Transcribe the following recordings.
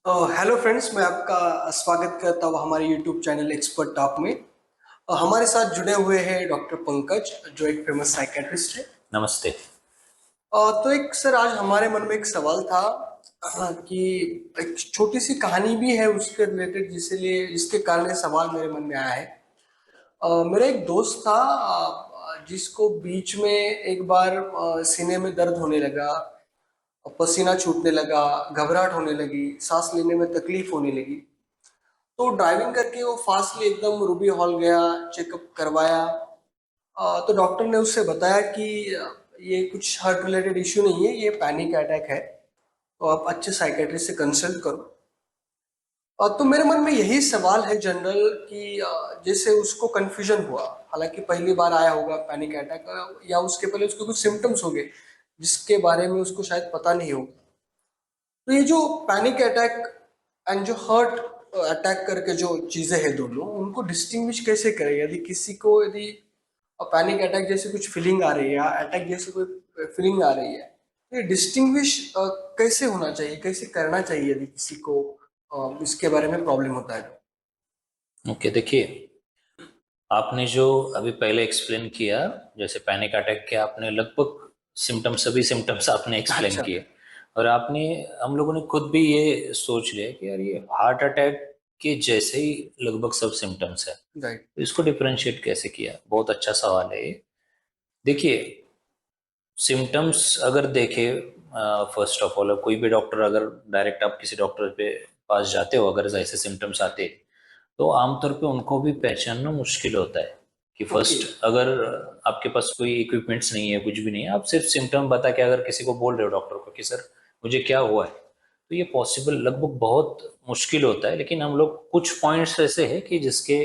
Hello friends, मैं आपका स्वागत करता हूँ हमारे यूट्यूब चैनल एक्सपर्ट टॉक में। हमारे साथ जुड़े हुए हैं डॉक्टर पंकज, जो एक फेमस साइकेट्रिस्ट है। नमस्ते। तो एक सर, आज हमारे मन में एक सवाल था कि एक छोटी सी कहानी भी है उसके रिलेटेड, जिसके कारण ये सवाल मेरे मन में आया है। मेरा एक दोस्त था, जिसको बीच में एक बार सीने में दर्द होने लगा, पसीना छूटने लगा, घबराहट होने लगी, सांस लेने में तकलीफ होने लगी। तो ड्राइविंग करके वो फास्टली एकदम रूबी हॉल गया, चेकअप करवाया। तो डॉक्टर ने उससे बताया कि ये कुछ हार्ट रिलेटेड इश्यू नहीं है, ये पैनिक अटैक है, तो आप अच्छे साइकेट्रिस्ट से कंसल्ट करो। तो मेरे मन में यही सवाल है जनरल कि जैसे उसको कंफ्यूजन हुआ, हालांकि पहली बार आया होगा पैनिक अटैक, या उसके पहले उसके कुछ सिम्टम्स हो गए जिसके बारे में उसको शायद पता नहीं होगा। तो ये जो पैनिक अटैक एंड जो हर्ट अटैक करके जो चीजें हैं, दोनों उनको डिस्टिंग्विश कैसे करें? यदि किसी को यदि पैनिक अटैक जैसी कुछ फीलिंग आ रही है या अटैक जैसी कोई फीलिंग आ रही है, तो ये डिस्टिंग्विश कैसे होना चाहिए, कैसे करना चाहिए यदि किसी को इसके बारे में प्रॉब्लम होता है तो? ओके, देखिए, आपने जो अभी पहले एक्सप्लेन किया, जैसे पैनिक अटैक के आपने लगभग सिम्टम्स, सभी सिम्टम्स आपने एक्सप्लेन अच्छा। किए। और आपने, हम लोगों ने खुद भी ये सोच लिया कि यार ये हार्ट अटैक के जैसे ही लगभग सब सिम्टम्स है, राइट। तो इसको डिफरेंशिएट कैसे किया? बहुत अच्छा सवाल है ये। देखिए, सिम्टम्स अगर देखें, फर्स्ट ऑफ ऑल कोई भी डॉक्टर, अगर डायरेक्ट आप किसी डॉक्टर पे पास जाते हो, अगर ऐसे सिम्टम्स आते, तो आमतौर पे उनको भी पहचानना मुश्किल होता है कि ओके। फर्स्ट, अगर आपके पास कोई इक्विपमेंट्स नहीं है, कुछ भी नहीं है, आप सिर्फ सिम्टम बता के अगर किसी को बोल रहे हो डॉक्टर को कि सर मुझे क्या हुआ है, तो ये पॉसिबल लगभग बहुत मुश्किल होता है। लेकिन हम लोग कुछ पॉइंट्स ऐसे हैं कि जिसके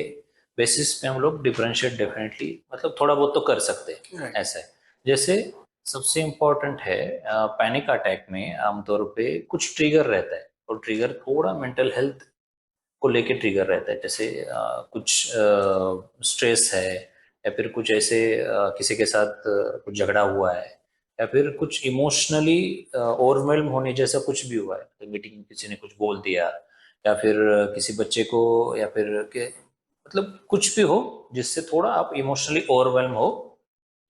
बेसिस पे हम लोग डिफरेंशिएट डेफिनेटली, मतलब थोड़ा बहुत तो कर सकते हैं। राइट। ऐसा है, जैसे सबसे इम्पोर्टेंट है, पैनिक अटैक में आमतौर पे कुछ ट्रिगर रहता है, और ट्रिगर थोड़ा मेंटल हेल्थ को लेके ट्रिगर रहता है। जैसे कुछ स्ट्रेस है, या फिर कुछ ऐसे किसी के साथ कुछ झगड़ा हुआ है, या फिर कुछ इमोशनली ओवरवेल्म होने जैसा कुछ भी हुआ है, तो मीटिंग में किसी ने कुछ बोल दिया, या फिर किसी बच्चे को, या फिर के, मतलब कुछ भी हो जिससे थोड़ा आप इमोशनली ओवरवेल्म हो,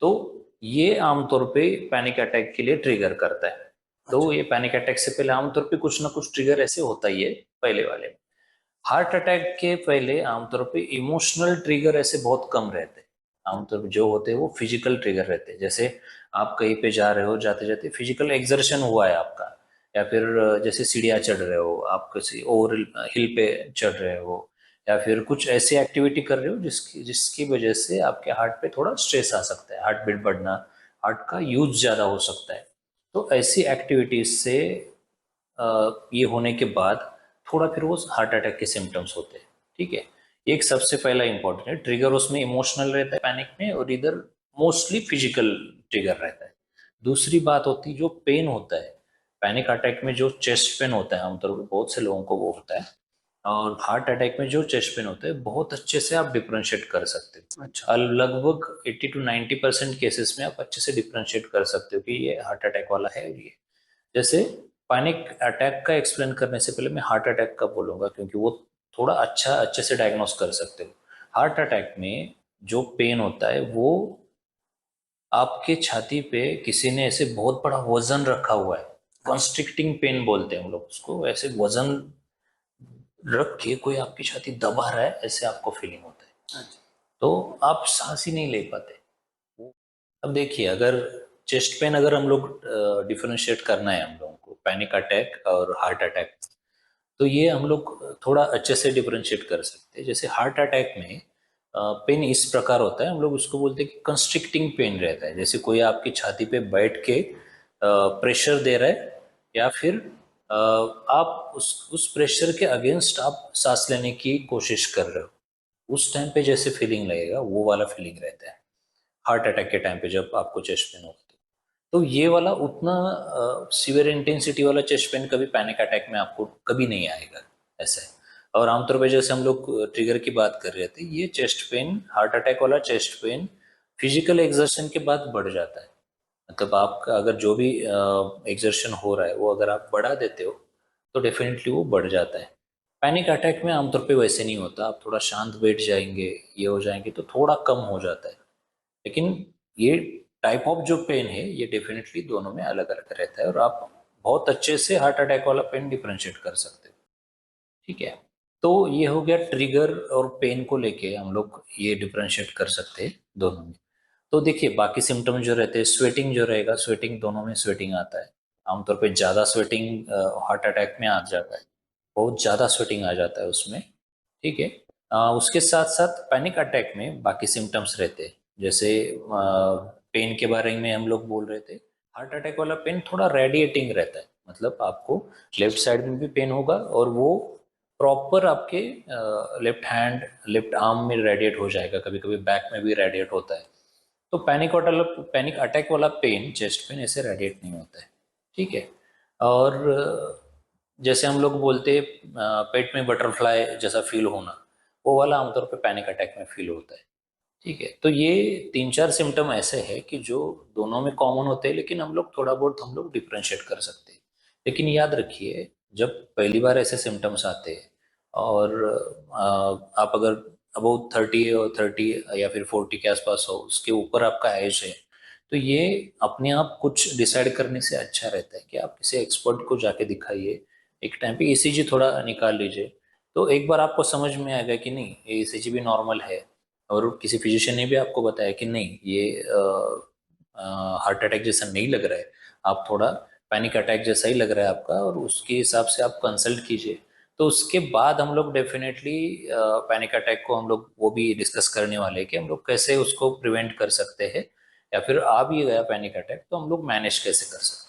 तो ये आमतौर पे पैनिक अटैक के लिए ट्रिगर करता है। तो अच्छा। ये पैनिक अटैक से पहले आमतौर पे कुछ ना कुछ ट्रिगर ऐसे होता ही है पहले वाले में। हार्ट अटैक के पहले आमतौर पे इमोशनल ट्रिगर ऐसे बहुत कम रहते हैं। आमतौर पे जो होते हैं वो फिजिकल ट्रिगर रहते हैं। जैसे आप कहीं पे जा रहे हो, जाते जाते फिजिकल एक्सर्शन हुआ है आपका, या फिर जैसे सीढ़ियाँ चढ़ रहे हो, आप किसी और हिल पे चढ़ रहे हो, या फिर कुछ ऐसी एक्टिविटी कर रहे हो जिसकी जिसकी वजह से आपके हार्ट पे थोड़ा स्ट्रेस आ सकता है, हार्ट बीट बढ़ना, हार्ट का यूज ज़्यादा हो सकता है। तो ऐसी एक्टिविटीज से ये होने के बाद थोड़ा फिर वो हार्ट अटैक के सिम्टम्स होते हैं। ठीक है, एक सबसे पहला इंपॉर्टेंट है, ट्रिगर उसमें इमोशनल रहता है पैनिक में, और इधर मोस्टली फिजिकल ट्रिगर रहता है। दूसरी बात होती है जो पेन होता है पैनिक अटैक में, जो चेस्ट पेन होता है, आमतौर पर बहुत से लोगों को वो होता है। और हार्ट अटैक में जो चेस्ट पेन होता है, बहुत अच्छे से आप डिफ्रेंशिएट कर सकते अच्छा। हो। लगभग 80 to 90% केसेस में आप अच्छे से डिफ्रेंशिएट कर सकते हो कि ये हार्ट अटैक वाला है, और ये, जैसे पैनिक अटैक का एक्सप्लेन करने से पहले मैं हार्ट अटैक का बोलूंगा, क्योंकि वो थोड़ा अच्छे से डायग्नोस कर सकते हो। हार्ट अटैक में जो पेन होता है वो आपके छाती पे किसी ने ऐसे बहुत बड़ा वजन रखा हुआ है, अच्छा। कॉन्स्ट्रिक्टिंग पेन बोलते हैं हम लोग उसको, ऐसे वजन रख के कोई आपकी छाती दबा रहा है, ऐसे आपको फीलिंग होता है। अच्छा। तो आप सांस ही नहीं ले पाते। अब देखिए, अगर चेस्ट पेन, अगर हम लोग डिफरेंशिएट करना है हम लोगों को पैनिक अटैक और हार्ट अटैक, तो ये हम लोग थोड़ा अच्छे से डिफरेंशिएट कर सकते हैं। जैसे हार्ट अटैक में पेन इस प्रकार होता है, हम लोग उसको बोलते हैं कि कंस्ट्रिक्टिंग पेन रहता है, जैसे कोई आपकी छाती पे बैठ के प्रेशर दे रहा है, या फिर आप उस प्रेशर के अगेंस्ट आप सांस लेने की कोशिश कर रहे हो, उस टाइम पे जैसे फीलिंग लगेगा वो वाला फीलिंग रहता है हार्ट अटैक के टाइम पे, जब आपको चेस्ट पेन होगा। तो ये वाला उतना सीवियर इंटेंसिटी वाला चेस्ट पेन कभी पैनिक अटैक में आपको कभी नहीं आएगा, ऐसा है। और आमतौर पे जैसे हम लोग ट्रिगर की बात कर रहे थे, ये चेस्ट पेन, हार्ट अटैक वाला चेस्ट पेन फिजिकल एक्सर्शन के बाद बढ़ जाता है। मतलब आपका अगर जो भी एक्सर्शन हो रहा है वो अगर आप बढ़ा देते हो, तो डेफिनेटली वो बढ़ जाता है। पैनिक अटैक में आमतौर पे वैसे नहीं होता, आप थोड़ा शांत बैठ जाएंगे, ये हो जाएंगे तो थोड़ा कम हो जाता है। लेकिन ये टाइप ऑफ जो पेन है ये डेफिनेटली दोनों में अलग अलग रहता है, और आप बहुत अच्छे से हार्ट अटैक वाला पेन डिफरेंशिएट कर सकते हो। ठीक है, तो ये हो गया ट्रिगर और पेन को लेके हम लोग ये डिफरेंशिएट कर सकते हैं दोनों में। तो देखिए बाकी सिम्टम जो रहते हैं, स्वेटिंग जो रहेगा, स्वेटिंग दोनों में स्वेटिंग आता है। आमतौर पे ज़्यादा स्वेटिंग हार्ट अटैक में आ जाता है, बहुत ज़्यादा स्वेटिंग आ जाता है उसमें। ठीक है, उसके साथ साथ पैनिक अटैक में बाकी सिम्टम्स रहते हैं, जैसे पेन के बारे में हम लोग बोल रहे थे। हार्ट अटैक वाला पेन थोड़ा रेडिएटिंग रहता है, मतलब आपको लेफ्ट साइड में भी पेन होगा और वो प्रॉपर आपके लेफ्ट हैंड लेफ्ट आर्म में रेडिएट हो जाएगा, कभी कभी बैक में भी रेडिएट होता है। तो पैनिक अटैक वाला पेन, चेस्ट पेन ऐसे रेडिएट नहीं होता है। ठीक है, और जैसे हम लोग बोलते हैं पेट में बटरफ्लाई जैसा फील होना, वो वाला आमतौर पे पैनिक अटैक में फील होता है। ठीक है, तो ये तीन चार सिम्टम ऐसे हैं कि जो दोनों में कॉमन होते हैं, लेकिन हम लोग डिफ्रेंशिएट कर सकते हैं। लेकिन याद रखिए, जब पहली बार ऐसे सिम्टम्स आते हैं और आप अगर अबाउट 30 और 30 या फिर 40 के आसपास हो, उसके ऊपर आपका एज है, तो ये अपने आप कुछ डिसाइड करने से अच्छा रहता है कि आप किसी एक्सपर्ट को जाके दिखाइए। एक टाइम पे ईसीजी थोड़ा निकाल लीजिए, तो एक बार आपको समझ में आएगा कि नहीं ये ईसीजी भी नॉर्मल है, और किसी फिजिशियन ने भी आपको बताया कि नहीं ये हार्ट अटैक जैसा नहीं लग रहा है, आप थोड़ा पैनिक अटैक जैसा ही लग रहा है आपका, और उसके हिसाब से आप कंसल्ट कीजिए। तो उसके बाद हम लोग डेफिनेटली पैनिक अटैक को हम लोग वो भी डिस्कस करने वाले हैं कि हम लोग कैसे उसको प्रिवेंट कर सकते हैं, या फिर आ भी गया पैनिक अटैक तो हम लोग मैनेज कैसे कर सकते हैं।